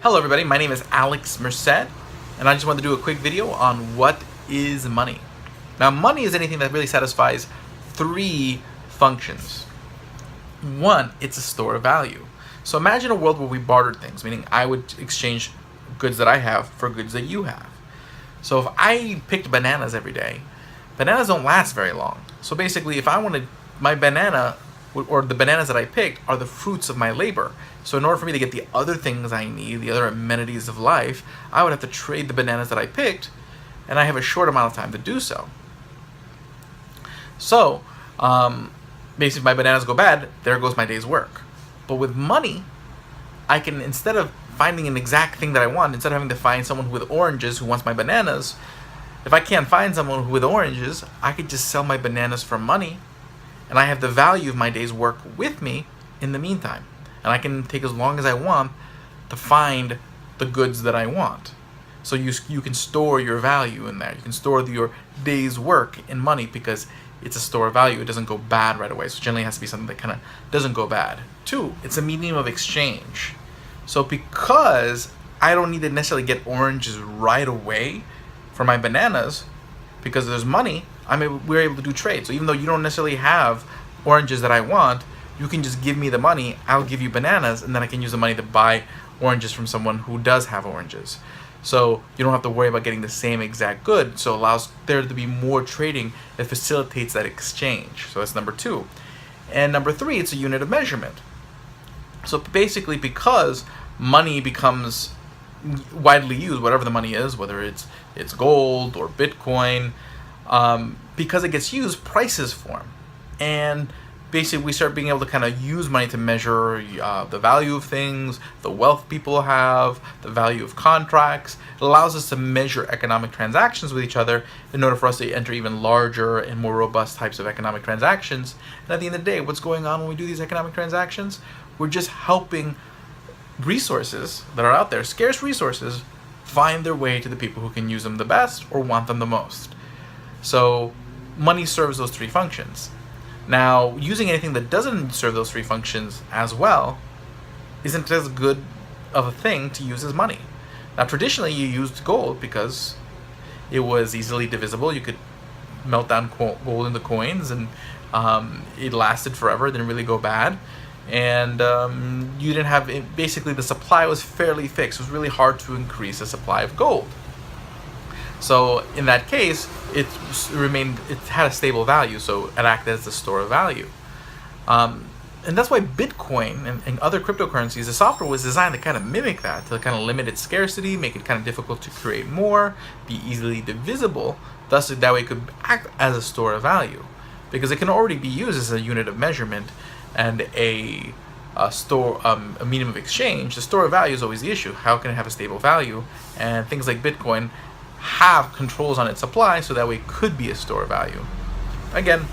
Hello everybody, my name is Alex Merced, and I just wanted to do a quick video on what is money. Now money is anything that really satisfies three functions. One, it's a store of value. So imagine a world where we bartered things, meaning I would exchange goods that I have for goods that you have. So if I picked bananas every day, bananas don't last very long. So basically if I wanted my banana, or the bananas that I picked are the fruits of my labor. So in order for me to get the other things I need, the other amenities of life, I would have to trade the bananas that I picked, and I have a short amount of time to do so. So basically if my bananas go bad, there goes my day's work. But with money, I can, instead of finding an exact thing that I want, instead of having to find someone with oranges who wants my bananas, if I can't find someone with oranges, I could just sell my bananas for money, and I have the value of my day's work with me in the meantime. And I can take as long as I want to find the goods that I want. So you can store your value in there. You can store your day's work in money because it's a store of value. It doesn't go bad right away. So generally it has to be something that kind of doesn't go bad. Two, it's a medium of exchange. So because I don't need to necessarily get oranges right away for my bananas, because there's money, we're able to do trade. So even though you don't necessarily have oranges that I want, you can just give me the money, I'll give you bananas, and then I can use the money to buy oranges from someone who does have oranges. So you don't have to worry about getting the same exact good, so it allows there to be more trading that facilitates that exchange. So that's number two. And number three, it's a unit of measurement. So basically because money becomes widely used, whatever the money is, whether it's gold or Bitcoin, because it gets used, prices form. And basically we start being able to kind of use money to measure the value of things, the wealth people have, the value of contracts. It allows us to measure economic transactions with each other in order for us to enter even larger and more robust types of economic transactions. And at the end of the day, what's going on when we do these economic transactions? We're just helping resources that are out there, scarce resources, find their way to the people who can use them the best or want them the most. So money serves those three functions. Now, using anything that doesn't serve those three functions as well isn't as good of a thing to use as money. Now, traditionally you used gold because it was easily divisible. You could melt down gold into coins, and it lasted forever, it didn't really go bad. And you didn't have basically the supply was fairly fixed. It was really hard to increase the supply of gold. So in that case, it had a stable value, so it acted as a store of value. And that's why Bitcoin and other cryptocurrencies, the software was designed to kind of mimic that, to kind of limit its scarcity, make it kind of difficult to create more, be easily divisible, thus that way it could act as a store of value, because it can already be used as a unit of measurement and a medium of exchange. The store of value is always the issue. How can it have a stable value? And things like Bitcoin have controls on its supply, so that way it could be a store of value. Again,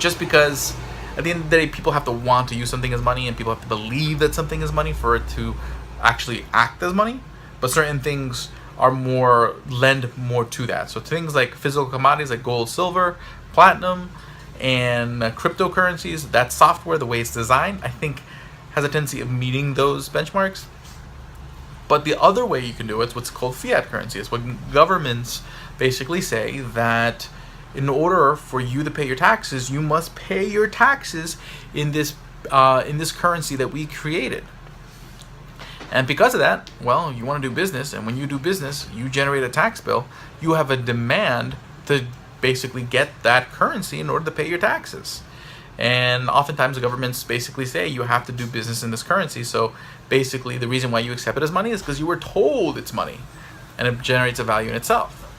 just because at the end of the day people have to want to use something as money, and people have to believe that something is money for it to actually act as money, but certain things lend more to that. So things like physical commodities like gold, silver, platinum, and cryptocurrencies, that software, the way it's designed, I think has a tendency of meeting those benchmarks. But the other way you can do it's what's called fiat currency. It's when governments basically say that in order for you to pay your taxes, you must pay your taxes in this currency that we created. And because of that, well, you want to do business, and when you do business, you generate a tax bill. You have a demand to basically get that currency in order to pay your taxes. And oftentimes the governments basically say you have to do business in this currency. So basically the reason why you accept it as money is because you were told it's money, and it generates a value in itself.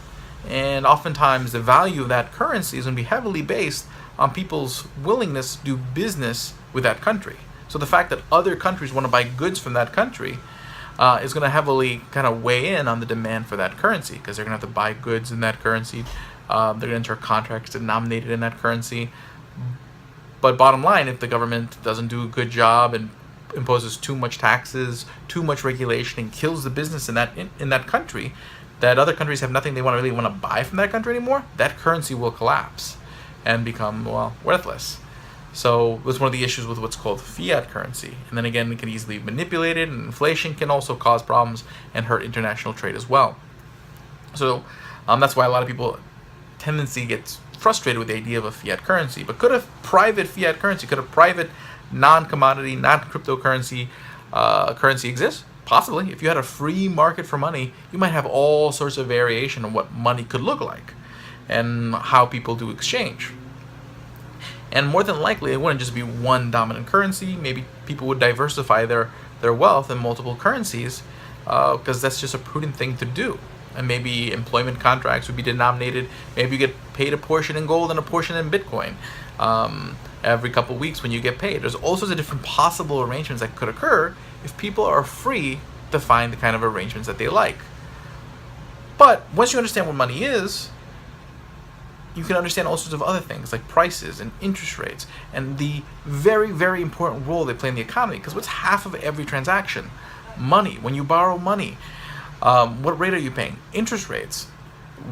And oftentimes the value of that currency is going to be heavily based on people's willingness to do business with that country. So the fact that other countries want to buy goods from that country is going to heavily kind of weigh in on the demand for that currency, because they're going to have to buy goods in that currency. They're going to enter contracts denominated in that currency. But bottom line, if the government doesn't do a good job and imposes too much taxes, too much regulation, and kills the business in that country, that other countries have nothing they really want to buy from that country anymore, that currency will collapse and become, well, worthless. So that's one of the issues with what's called fiat currency. And then again, it can easily be manipulated, and inflation can also cause problems and hurt international trade as well. So that's why a lot of people tendency gets frustrated with the idea of a fiat currency. But could a private fiat currency, could a private non-commodity, non-cryptocurrency currency exist? Possibly. If you had a free market for money, you might have all sorts of variation on what money could look like and how people do exchange. And more than likely, it wouldn't just be one dominant currency. Maybe people would diversify their wealth in multiple currencies because that's just a prudent thing to do. And maybe employment contracts would be denominated. Maybe you get paid a portion in gold and a portion in Bitcoin every couple weeks when you get paid. There's all sorts of different possible arrangements that could occur if people are free to find the kind of arrangements that they like. But once you understand what money is, you can understand all sorts of other things like prices and interest rates and the very, very important role they play in the economy. Because what's half of every transaction? Money. When you borrow money, what rate are you paying? Interest rates.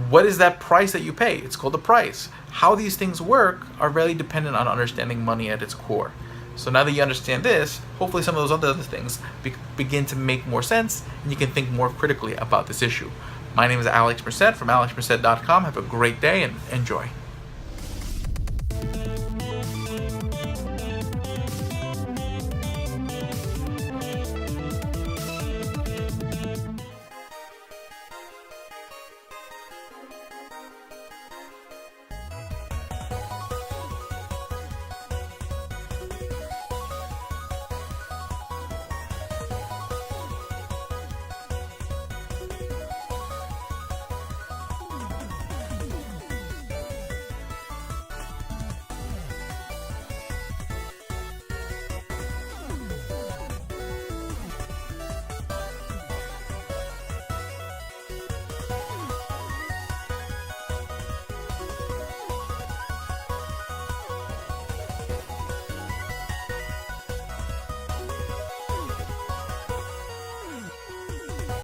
What is that price that you pay? It's called the price. How these things work are really dependent on understanding money at its core. So now that you understand this, hopefully some of those other things begin to make more sense and you can think more critically about this issue. My name is Alex Merced from alexmerced.com. Have a great day and enjoy.